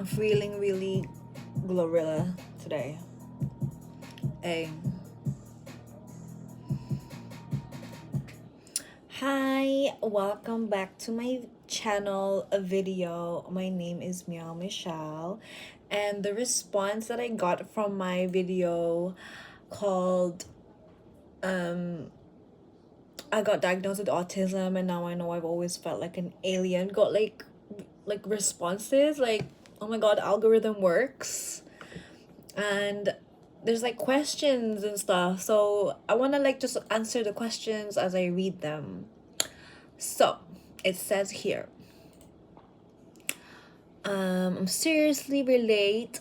I'm feeling really glorilla today. Hey. Hi, welcome back to my channel video. My name is Meow Michelle, and the response that I got from my video called I got diagnosed with autism and now I know I've always felt like an alien got like responses like, oh my god, algorithm works. And there's like questions and stuff, so I want to like just answer the questions as I read them. So it says here, I'm seriously relate.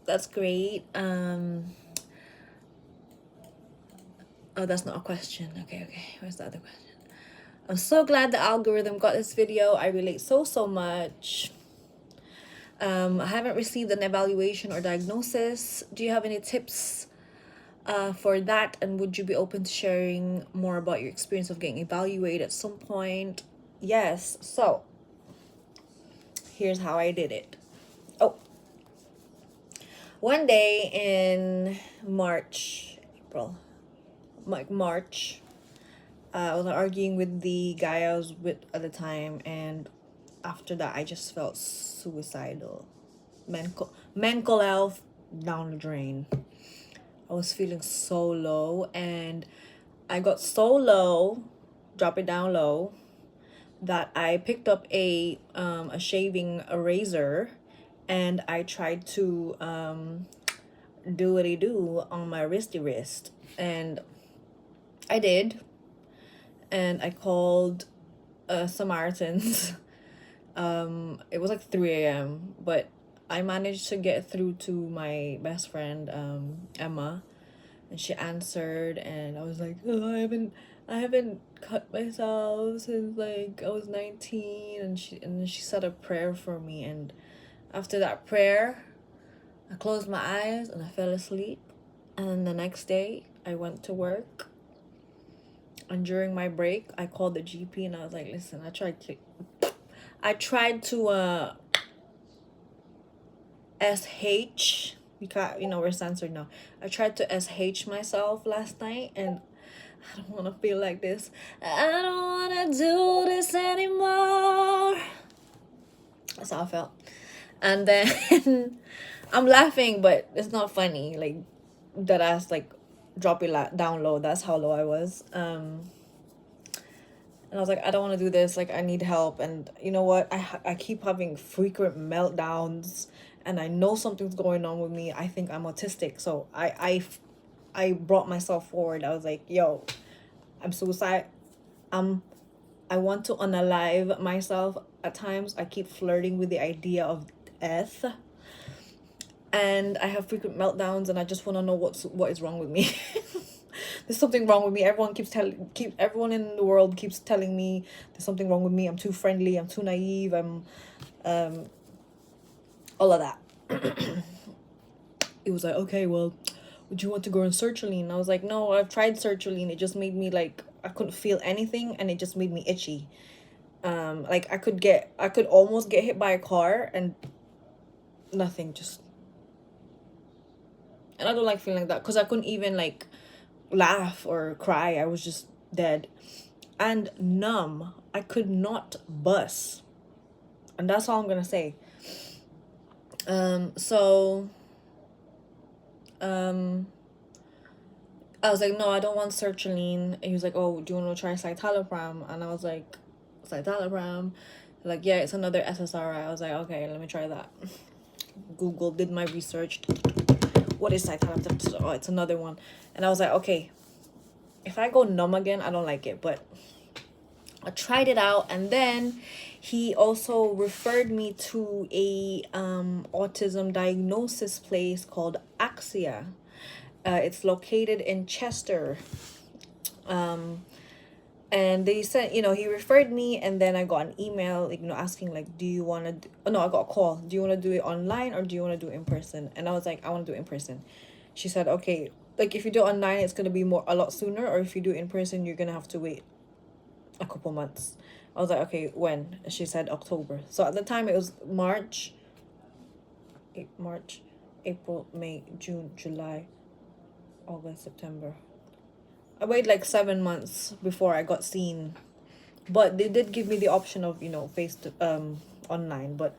That's great. Oh, that's not a question. Okay, where's the other question? I'm so glad the algorithm got this video. I relate so much. I haven't received an evaluation or diagnosis. Do you have any tips for that, and would you be open to sharing more about your experience of getting evaluated at some point? Yes. So here's how I did it. Oh, one day in March, I was arguing with the guy I was with at the time, and after that I just felt suicidal. Mental health down the drain. I was feeling so low, and I got so low, drop it down low, that I picked up a shaving razor, and I tried to do what I do on my wrist, and I did, and I called Samaritans. It was like 3 a.m. but I managed to get through to my best friend, Emma, and she answered, and I was like, oh, I haven't cut myself since like I was 19, and she said a prayer for me, and after that prayer I closed my eyes and I fell asleep. And the next day I went to work, and during my break I called the GP and I was like, listen, I tried to SH, because we're censored now. I tried to SH myself last night, and I don't want to feel like this. I don't want to do this anymore. That's how I felt. And then I'm laughing, but it's not funny. Like, that ass, like, drop it down low. That's how low I was. And I was like, I don't want to do this. Like, I need help. And you know what? I keep having frequent meltdowns, and I know something's going on with me. I think I'm autistic. So I brought myself forward. I was like, yo, I'm suicide. I want to unalive myself at times. I keep flirting with the idea of death, and I have frequent meltdowns, and I just want to know what is wrong with me. There's something wrong with me. Everyone in the world keeps telling me there's something wrong with me. I'm too friendly, I'm too naive, I'm all of that. It was like, okay, well, would you want to go on sertraline? I was like, no, I've tried sertraline. It just made me like, I couldn't feel anything, and it just made me itchy. Like I could almost get hit by a car and nothing, just. And I don't like feeling like that, because I couldn't even like laugh or cry. I was just dead and numb. I could not bust, and that's all I'm gonna say. So I was like, no, I don't want sertraline. And he was like, oh, do you want to try citalopram? And I was like, citalopram? Like, yeah, it's another SSRI. I was like, okay, let me try that. Google, did my research. What is citalopram? Oh, it's another one. And I was like, okay, if I go numb again, I don't like it. But I tried it out, and then he also referred me to a autism diagnosis place called Axia. It's located in Chester. And they said, he referred me, and then I got an email, like, asking, like, do you want to I got a call. Do you want to do it online, or do you want to do it in person? And I was like, I want to do it in person. She said, okay, like, if you do it online, it's going to be a lot sooner, or if you do it in person, you're going to have to wait a couple months. I was like, okay, when? She said October. So at the time it was March. March, April, May, June, July, August, September. I waited like 7 months before I got seen, but they did give me the option of, face to online. But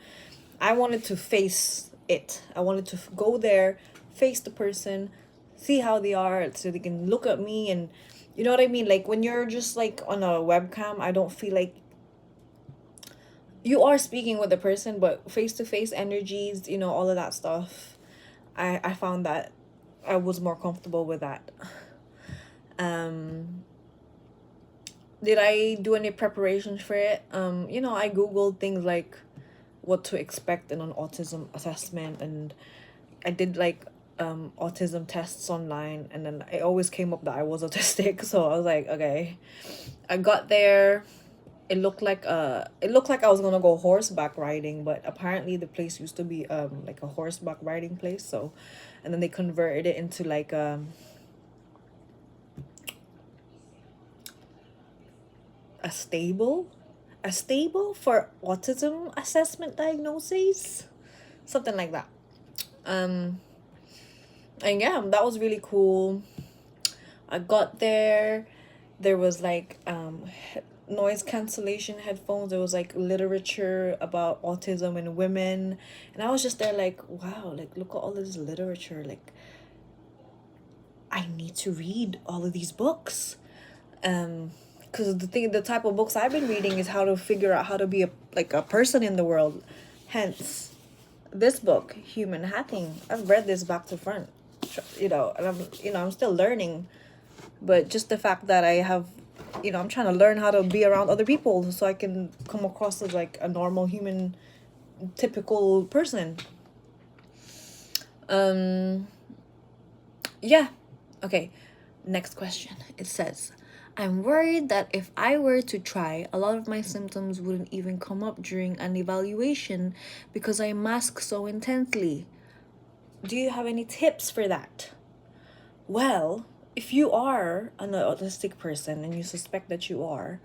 I wanted to face it. I wanted to go there, face the person, see how they are, so they can look at me, and you know what I mean. Like when you're just like on a webcam, I don't feel like you are speaking with the person, but face to face energies, all of that stuff. I found that I was more comfortable with that. Um, did I do any preparations for it? I googled things like what to expect in an autism assessment, and I did like autism tests online, and then it always came up that I was autistic. So I was like, okay. I got there. It looked like I was gonna go horseback riding, but apparently the place used to be like a horseback riding place. So, and then they converted it into like a stable, for autism assessment diagnoses, something like that. Um, and yeah, that was really cool. I got there. There was like noise cancellation headphones. There was like literature about autism and women, and I was just there like, wow, like look at all this literature. Like I need to read all of these books. Because the type of books I've been reading is how to figure out how to be a person in the world. Hence, this book, Human Hacking. I've read this back to front. And I'm still learning, but just the fact that I have, I'm trying to learn how to be around other people so I can come across as like a normal human, typical person. Yeah. Okay. Next question. It says, I'm worried that if I were to try, a lot of my symptoms wouldn't even come up during an evaluation because I mask so intensely. Do you have any tips for that? Well, if you are an autistic person and you suspect that you are,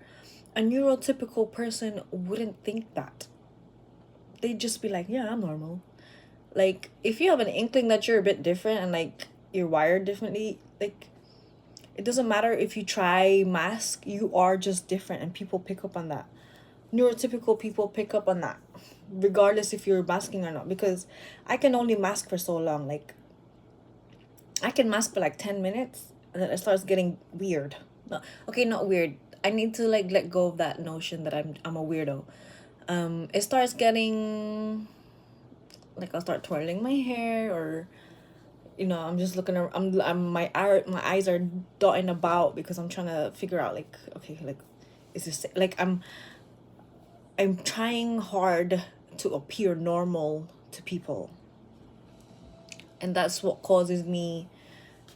a neurotypical person wouldn't think that. They'd just be like, yeah, I'm normal. Like, if you have an inkling that you're a bit different and like you're wired differently, like it doesn't matter if you try mask, you are just different and people pick up on that. Neurotypical people pick up on that, regardless if you're masking or not, because I can only mask for so long. Like I can mask for like 10 minutes and then it starts getting weird. No, okay, not weird. I need to like let go of that notion that I'm a weirdo. It starts getting like I'll start twirling my hair, or I'm just looking around. My eyes are dotting about because I'm trying to figure out like, okay, like is this like I'm trying hard to appear normal to people, and that's what causes me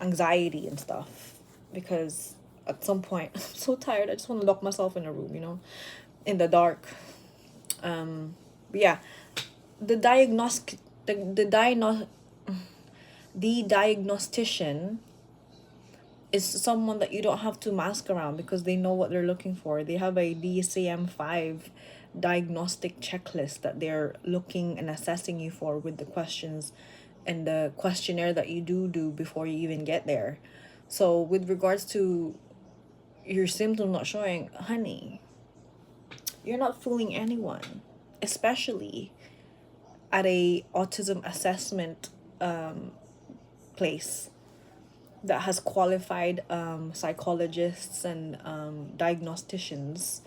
anxiety and stuff, because at some point I'm so tired, I just want to lock myself in a room, in the dark. But yeah, the diagnostic the diagnostician is someone that you don't have to mask around because they know what they're looking for. They have a DSM-5 diagnostic checklist that they're looking and assessing you for, with the questions and the questionnaire that you do before you even get there. So with regards to your symptom not showing, honey, you're not fooling anyone, especially at a autism assessment place that has qualified psychologists and diagnosticians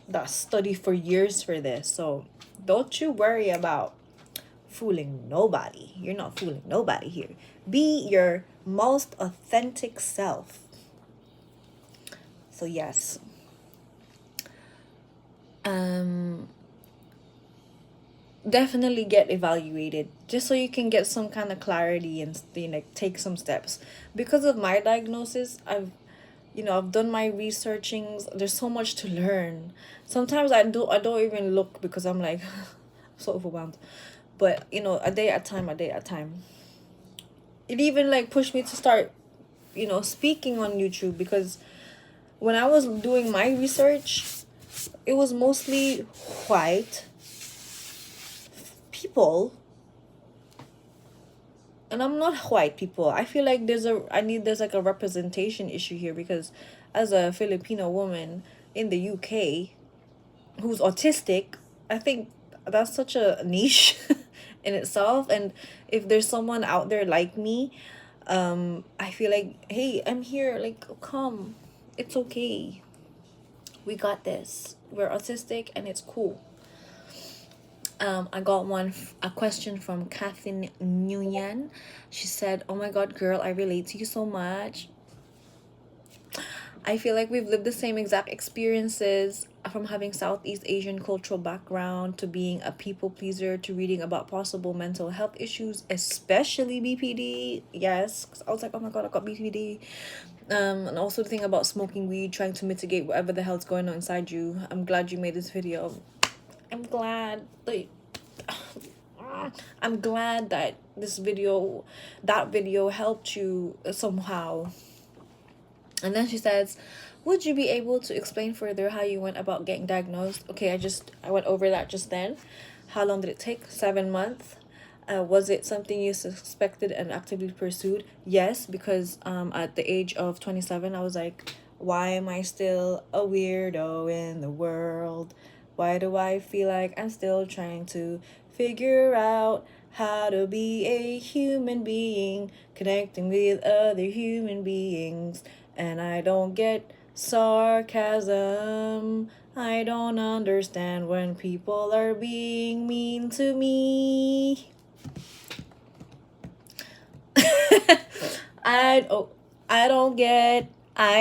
that study for years for this. So don't you worry about fooling nobody. You're not fooling nobody here. Be your most authentic self. So yes. Definitely get evaluated just so you can get some kind of clarity and like take some steps. Because of my diagnosis, I've done my researchings. There's so much to learn. Sometimes I don't even look because I'm like so overwhelmed. But a day at a time. It even like pushed me to start speaking on YouTube, because when I was doing my research, it was mostly white people and I'm not white, people. I feel like there's like a representation issue here, because as a Filipino woman in the UK who's autistic, I think that's such a niche in itself. And if there's someone out there like me, I feel like, hey, I'm here, like, come, it's okay, we got this, we're autistic and it's cool. I got a question from Kathleen Nguyen. She said, "Oh my God, girl, I relate to you so much. I feel like we've lived the same exact experiences, from having Southeast Asian cultural background to being a people pleaser to reading about possible mental health issues, especially BPD." Yes, because I was like, oh my God, I got BPD. And also the thing about smoking weed, trying to mitigate whatever the hell's going on inside you. I'm glad you made this video. I'm glad, like, I'm glad that that video helped you somehow. And then she says, would you be able to explain further how you went about getting diagnosed? Okay, I went over that just then. How long did it take? 7 months. Was it something you suspected and actively pursued? Yes, because at the age of 27, I was like, why am I still a weirdo in the world? Why do I feel like I'm still trying to figure out how to be a human being, connecting with other human beings? And I don't get sarcasm. I don't understand when people are being mean to me. I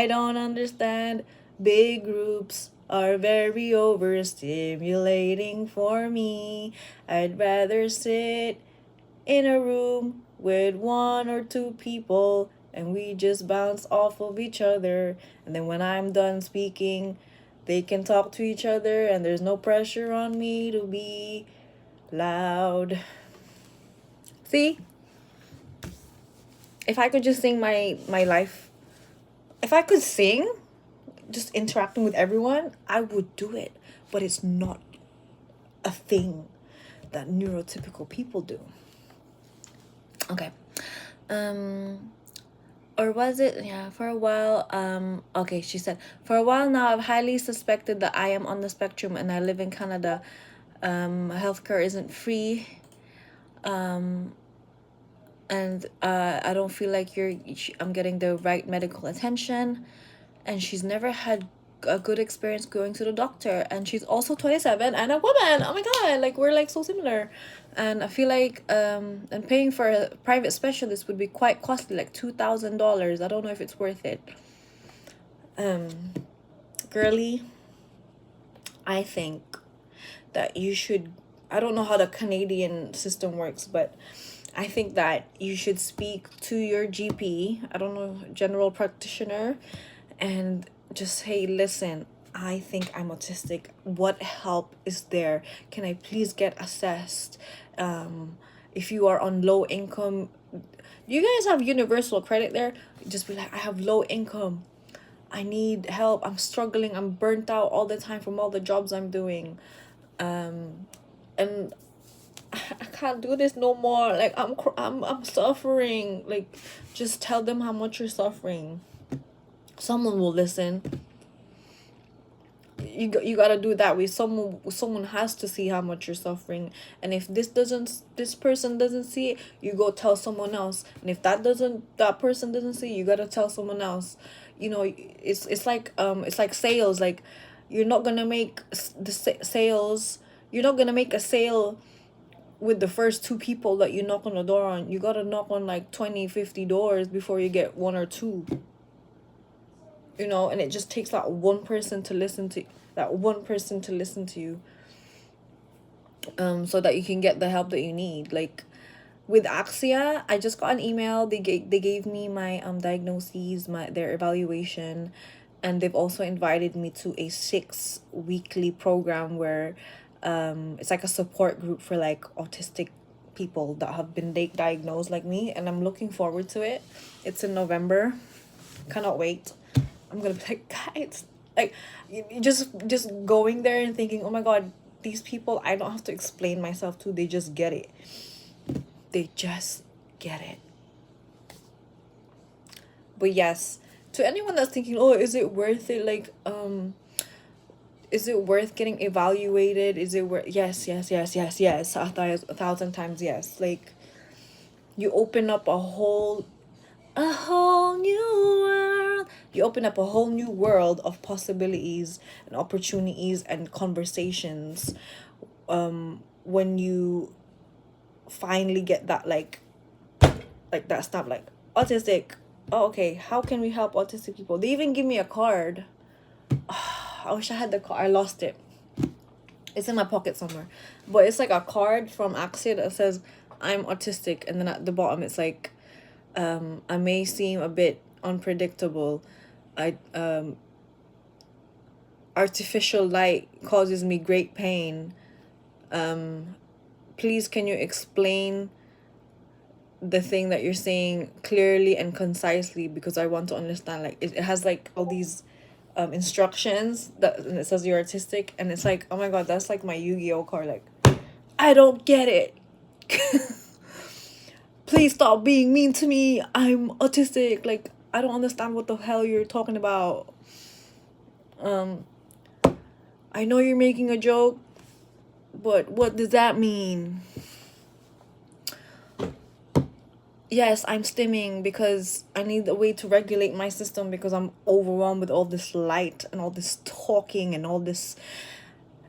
don't understand. Big groups are very overstimulating for me. I'd rather sit in a room with one or two people and we just bounce off of each other. And then when I'm done speaking, they can talk to each other and there's no pressure on me to be loud. See? If I could just sing my life, if I could sing, just interacting with everyone, I would do it. But it's not a thing that neurotypical people do. Okay. Or was it, yeah, for a while, okay, she said, for a while now, I've highly suspected that I am on the spectrum and I live in Canada. Healthcare isn't free. And I don't feel like I'm getting the right medical attention. And she's never had a good experience going to the doctor, and she's also 27 and a woman. Oh my God, like, we're like so similar. And I feel like and paying for a private specialist would be quite costly, like $2,000. I don't know if it's worth it. Girly, I think that you should, I don't know how the Canadian system works, but I think that you should speak to your GP, I don't know, general practitioner, and just, hey, listen, I think I'm autistic. What help is there? Can I please get assessed? If you are on low income, you guys have universal credit there? Just be like, I have low income. I need help. I'm struggling. I'm burnt out all the time from all the jobs I'm doing. And I can't do this no more. Like, I'm suffering. Like, just tell them how much you're suffering. Someone will listen. You gotta do it that way. Someone has to see how much you're suffering, and if this person doesn't see it, you go tell someone else. And if that person doesn't see it, you gotta tell someone else. You know, it's like sales. Like, you're not gonna make sales. You're not gonna make a sale with the first two people that you knock on the door on. You gotta knock on like 20-50 doors before you get one or two. You know, and it just takes that one person to listen to you, so that you can get the help that you need. Like, with Axia, I just got an email. They gave me my diagnoses, their evaluation, and they've also invited me to a 6-weekly program where it's like a support group for like autistic people that have been diagnosed like me, and I'm looking forward to it. It's in November. Cannot wait. I'm gonna be like, guys, like, you just going there and thinking, oh my God, these people, I don't have to explain myself to, they just get it. They just get it. But yes, to anyone that's thinking, oh, is it worth it? Like, is it worth getting evaluated? Is it worth? Yes, yes, yes, yes, yes. A thousand times yes. Like, you open up a whole new world. You open up a whole new world of possibilities and opportunities and conversations. When you finally get that like that stuff, like autistic. Oh, okay. How can we help autistic people? They even give me a card. I wish I had the card. I lost it. It's in my pocket somewhere, but it's like a card from Axia that says I'm autistic, and then at the bottom it's like, I may seem a bit unpredictable. I Artificial light causes me great pain. Please, can you explain the thing that you're saying clearly and concisely, because I want to understand. Like, it has like all these instructions that, and it says you're autistic, and it's like, oh my god, that's like my Yu-Gi-Oh card. Like, I don't get it. Please stop being mean to me. I'm autistic. Like, I don't understand what the hell you're talking about. I know you're making a joke, but what does that mean? Yes, I'm stimming because I need a way to regulate my system, because I'm overwhelmed with all this light and all this talking and all this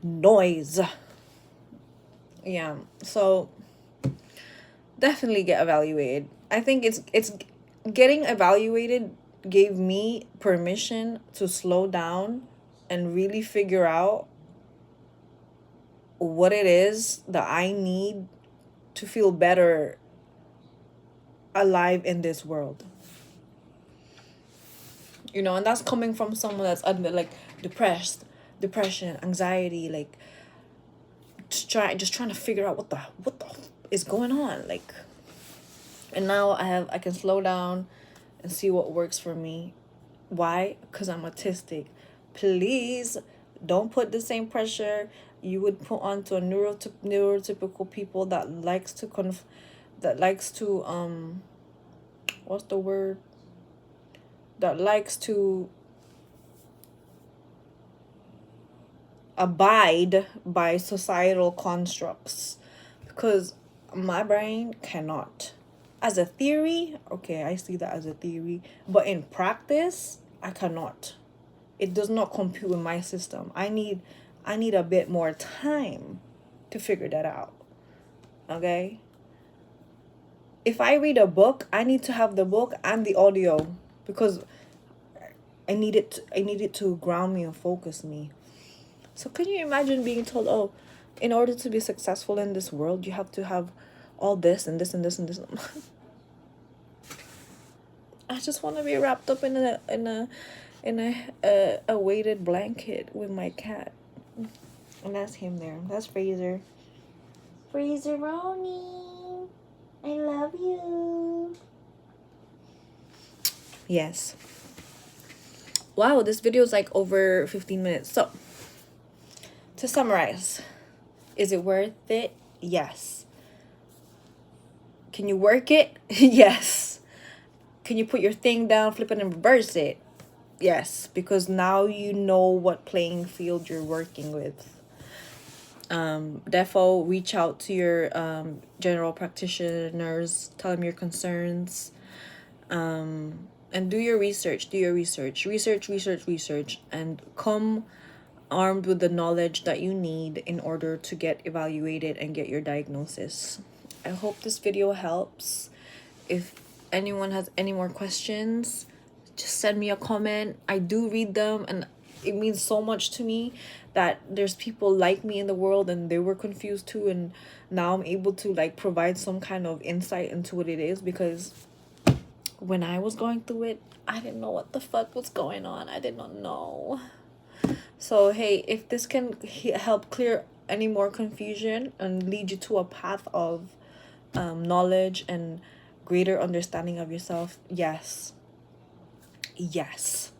noise. Yeah, so definitely get evaluated. I think it's getting evaluated gave me permission to slow down and really figure out what it is that I need to feel better alive in this world. You know, and that's coming from someone that's under like depression, anxiety, like just trying to figure out what the is going on, like. And now I can slow down and see what works for me. Why? Because I'm autistic. Please don't put the same pressure you would put onto a neurotypical people that likes to what's the word? That likes to abide by societal constructs, because my brain cannot. As a theory, okay, I see that as a theory, but in practice, I cannot. It does not compute in my system. I need a bit more time to figure that out. Okay? If I read a book, I need to have the book and the audio, because I need it to ground me and focus me. So can you imagine being told, oh, in order to be successful in this world, you have to have all this and this and this and this. I just want to be wrapped up in a weighted blanket with my cat. And that's him there. That's Fraser. Fraser-Roni, I love you. Yes. Wow, this video is like over 15 minutes. So, to summarize, is it worth it? Yes. Can you work it? Yes. Can you put your thing down, flip it, and reverse it? Yes, because now you know what playing field you're working with. Defo, reach out to your general practitioners, tell them your concerns, and do your research, and come armed with the knowledge that you need in order to get evaluated and get your diagnosis. I hope this video helps. If anyone has any more questions, just send me a comment. I do read them, and it means so much to me that there's people like me in the world and they were confused too, and now I'm able to like provide some kind of insight into what it is, because when I was going through it, I didn't know what the fuck was going on. I did not know. So hey, if this can help clear any more confusion and lead you to a path of knowledge and greater understanding of yourself, yes,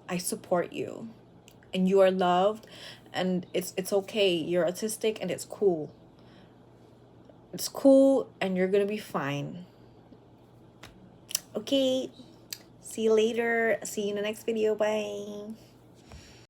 I support you, and you are loved, and it's okay. You're autistic, and it's cool, and you're gonna be fine. Okay, see you later. See you in the next video. Bye.